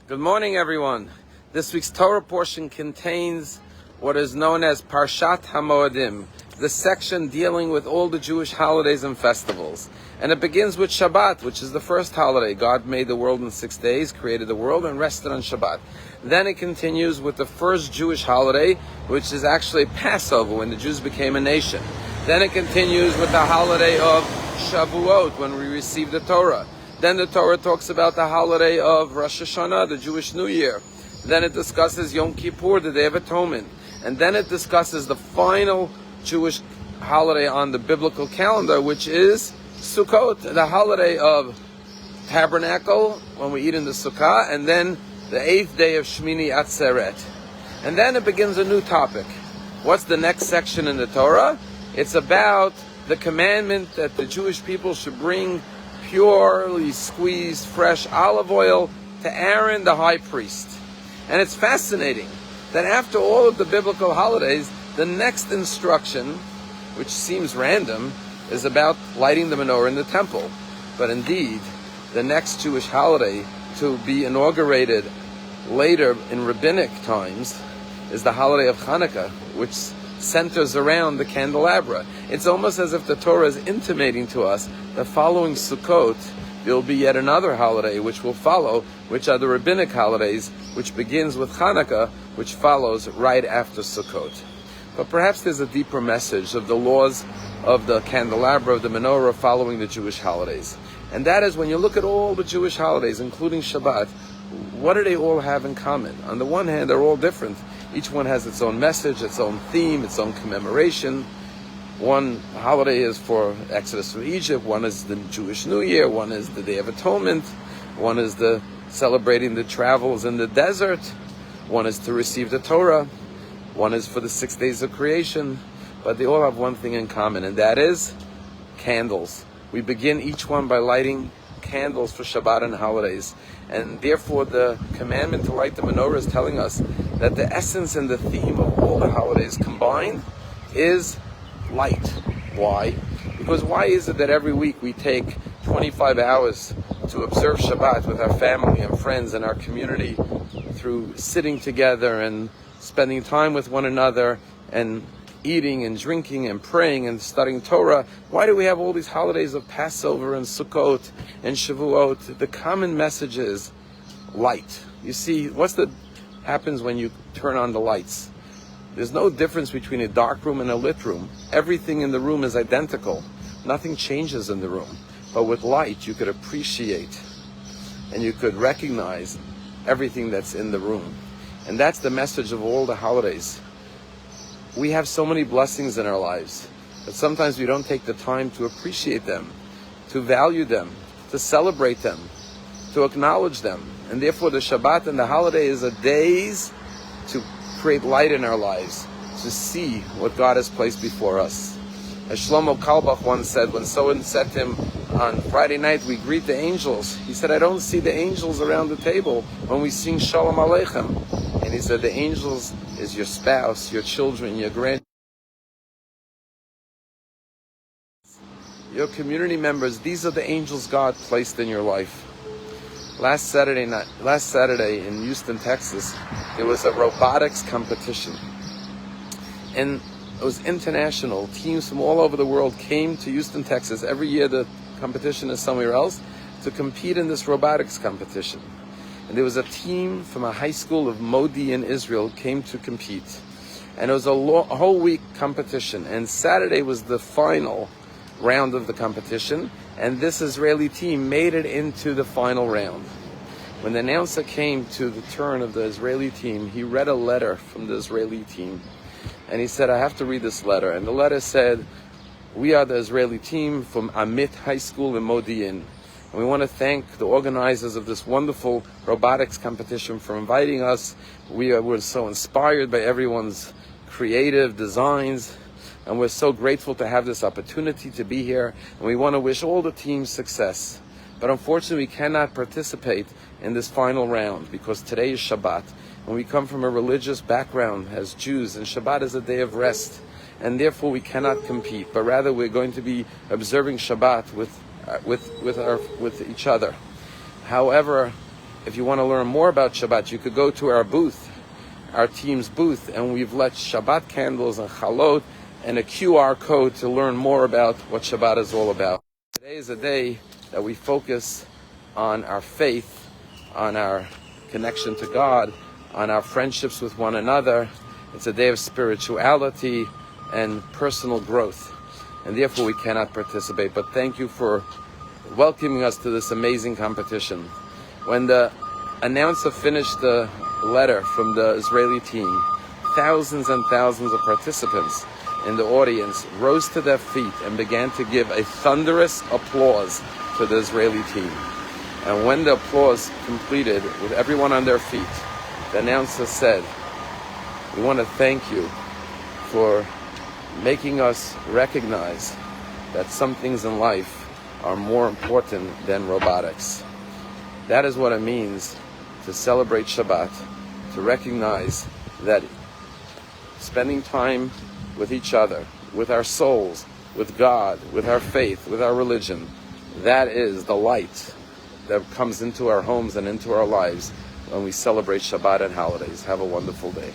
Good morning, everyone. This week's Torah portion contains what is known as Parshat HaMoedim, the section dealing with all the Jewish holidays and festivals. And it begins with Shabbat, which is the first holiday. God made the world in 6 days, created the world, and rested on Shabbat. Then it continues with the first Jewish holiday, which is actually Passover, when the Jews became a nation. Then it continues with the holiday of Shavuot, when we received the Torah. Then the Torah talks about the holiday of Rosh Hashanah, the Jewish New Year. Then it discusses Yom Kippur, the Day of Atonement. And then it discusses the final Jewish holiday on the biblical calendar, which is Sukkot, the holiday of Tabernacle, when we eat in the Sukkah, and then the 8th day of Shmini Atzeret. And then it begins a new topic. What's the next section in the Torah? It's about the commandment that the Jewish people should bring purely squeezed fresh olive oil to Aaron the high priest. And it's fascinating that after all of the biblical holidays, the next instruction, which seems random, is about lighting the menorah in the temple. But indeed, the next Jewish holiday to be inaugurated later in rabbinic times is the holiday of Hanukkah, which centers around the candelabra. It's almost as if the Torah is intimating to us that following Sukkot, there will be yet another holiday which will follow, which are the rabbinic holidays, which begins with Hanukkah, which follows right after Sukkot. But perhaps there's a deeper message of the laws of the candelabra, of the menorah, following the Jewish holidays. And that is, when you look at all the Jewish holidays, including Shabbat, what do they all have in common? On the one hand, they're all different. Each one has its own message, its own theme, its own commemoration. One holiday is for Exodus from Egypt, one is the Jewish New Year, one is the Day of Atonement, one is the celebrating the travels in the desert, one is to receive the Torah, one is for the 6 days of creation, but they all have one thing in common, and that is candles. We begin each one by lighting candles for Shabbat and holidays, and therefore the commandment to light the menorah is telling us that the essence and the theme of all the holidays combined is light. Why? Because why is it that every week we take 25 hours to observe Shabbat with our family and friends and our community through sitting together and spending time with one another and eating and drinking and praying and studying Torah? Why do we have all these holidays of Passover and Sukkot and Shavuot? The common message is light. You see, happens when you turn on the lights? There's no difference between a dark room and a lit room. Everything in the room is identical. Nothing changes in the room. But with light, you could appreciate and you could recognize everything that's in the room. And that's the message of all the holidays. We have so many blessings in our lives, but sometimes we don't take the time to appreciate them, to value them, to celebrate them, to acknowledge them. And therefore the Shabbat and the holiday is a days to create light in our lives, to see what God has placed before us. As Shlomo Kalbach once said, when someone said to him, on Friday night we greet the angels, he said, I don't see the angels around the table when we sing Shalom Aleichem. And he said, the angels is your spouse, your children, your grandchildren, your community members. These are the angels God placed in your life. Last Saturday in Houston, Texas, there was a robotics competition. And it was international. Teams from all over the world came to Houston, Texas. Every year the competition is somewhere else to compete in this robotics competition. And there was a team from a high school of Modi in Israel came to compete. And it was a whole week competition. And Saturday was the final round of the competition. And this Israeli team made it into the final round. When the announcer came to the turn of the Israeli team, he read a letter from the Israeli team. And he said, I have to read this letter. And the letter said, we are the Israeli team from Amit High School in Modi'in. And we want to thank the organizers of this wonderful robotics competition for inviting us. We're so inspired by everyone's creative designs. And we're so grateful to have this opportunity to be here. And we want to wish all the teams success. But unfortunately, we cannot participate in this final round because today is Shabbat. And we come from a religious background as Jews. And Shabbat is a day of rest. And therefore, we cannot compete. But rather, we're going to be observing Shabbat with each other. However, if you want to learn more about Shabbat, you could go to our booth, our team's booth, and we've lit Shabbat candles and chalot and a QR code to learn more about what Shabbat is all about. Today is a day that we focus on our faith, on our connection to God, on our friendships with one another. It's a day of spirituality and personal growth, and therefore we cannot participate. But thank you for welcoming us to this amazing competition. When the announcer finished the letter from the Israeli team, thousands and thousands of participants in the audience rose to their feet and began to give a thunderous applause to the Israeli team. And when the applause completed, with everyone on their feet, the announcer said, "We want to thank you for making us recognize that some things in life are more important than robotics." That is what it means to celebrate Shabbat, to recognize that spending time with each other, with our souls, with God, with our faith, with our religion, that is the light that comes into our homes and into our lives when we celebrate Shabbat and holidays. Have a wonderful day.